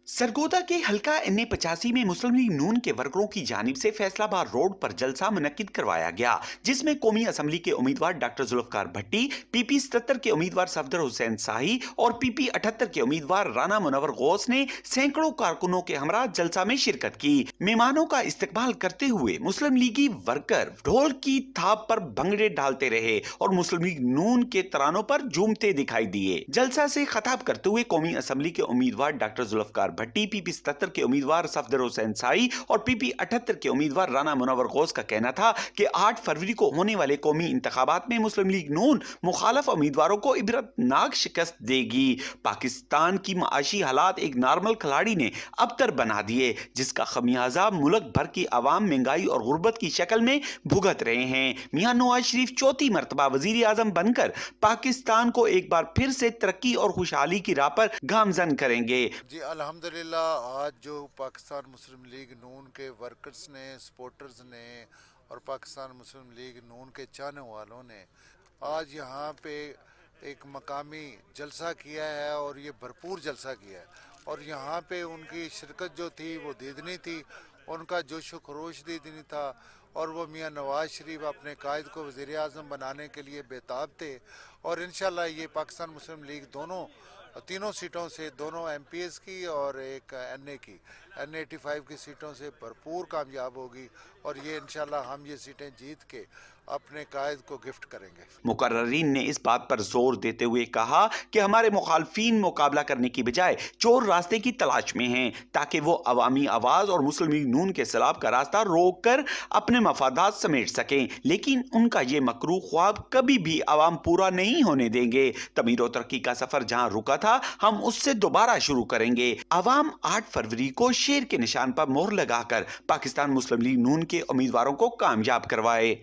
सरगोदा के हल्का NA 85 में मुस्लिम लीग नून के वर्करों की जानिब से फैसलाबाद रोड पर जलसा मुनक्किद करवाया गया, जिसमें कौमी असम्बली के उम्मीदवार डॉक्टर जुल्फकार भट्टी, PP 77 के उम्मीदवार सफदर हुसैन शाही और PP 78 के उम्मीदवार राना मुनव्वर गौस ने सैकड़ों कारकुनों के हमरा जलसा में शिरकत की। मेहमानों का इस्तकबाल करते हुए मुस्लिम लीगी वर्कर ढोल की थाप पर भंगड़े डालते रहे और मुस्लिम लीग नून के तरानों पर झूमते दिखाई दिए। जलसा से खताब करते हुए कौमी असम्बली के उम्मीदवार डॉक्टर जुल्फकार भट्टी, PP 77 के उम्मीदवार सफदर हुसैन शाही और PP 78 के उम्मीदवार राना मुनव्वर गौस का कहना था कि 8 फरवरी को होने वाले कौमी इंतखाबात में मुस्लिम लीग नून मुखालफ उम्मीदवारों को इबरतनाक शिकस्त देगी। पाकिस्तान की माशी हालात एक नॉर्मल खिलाड़ी ने अबतर बना दिए, जिसका खमियाजा मुल्क भर की आवाम महंगाई और गुर्बत की शक्ल में भुगत रहे हैं। मियां नवाज शरीफ चौथी मरतबा वजीर आजम बनकर पाकिस्तान को एक बार फिर से तरक्की और खुशहाली की राह पर गामजन करेंगे। जी अल्हम्दुलिल्लाह, आज जो पाकिस्तान मुस्लिम लीग नून के वर्कर्स ने, सपोर्टर्स ने और पाकिस्तान मुस्लिम लीग नून के चाहने वालों ने आज यहाँ पे एक मकामी जलसा किया है और ये भरपूर जलसा किया है और यहाँ पे उनकी शिरकत जो थी वो दीदनी थी, उनका जोश व खरोश दीदनी था और वो मियां नवाज शरीफ अपने कायद को वज़ीर आज़म बनाने के लिए बेताब थे और इंशाल्लाह ये पाकिस्तान मुस्लिम लीग दोनों तीनों सीटों से, दोनों MPs की और एक NA की, NA 85 की सीटों से भरपूर कामयाब होगी और ये इंशाल्लाह हम ये सीटें जीत के अपने कायद को गिफ्ट करेंगे। मुकर्ररीन ने इस बात पर जोर देते हुए कहा कि हमारे मुखालफीन मुकाबला करने की बजाय चोर रास्ते की तलाश में हैं, ताकि वो अवामी आवाज और मुस्लिम लीग नून के खिलाफ का रास्ता रोक कर अपने मफादात समेट सकें, लेकिन उनका ये मकरू ख्वाब कभी भी अवाम पूरा नहीं होने देंगे। तमीर और तरक्की का सफर जहां रुका था, हम उससे दोबारा शुरू करेंगे। अवाम 8 फरवरी को शेर के निशान पर मोहर लगाकर पाकिस्तान मुस्लिम लीग नून के उम्मीदवारों को कामयाब करवाए।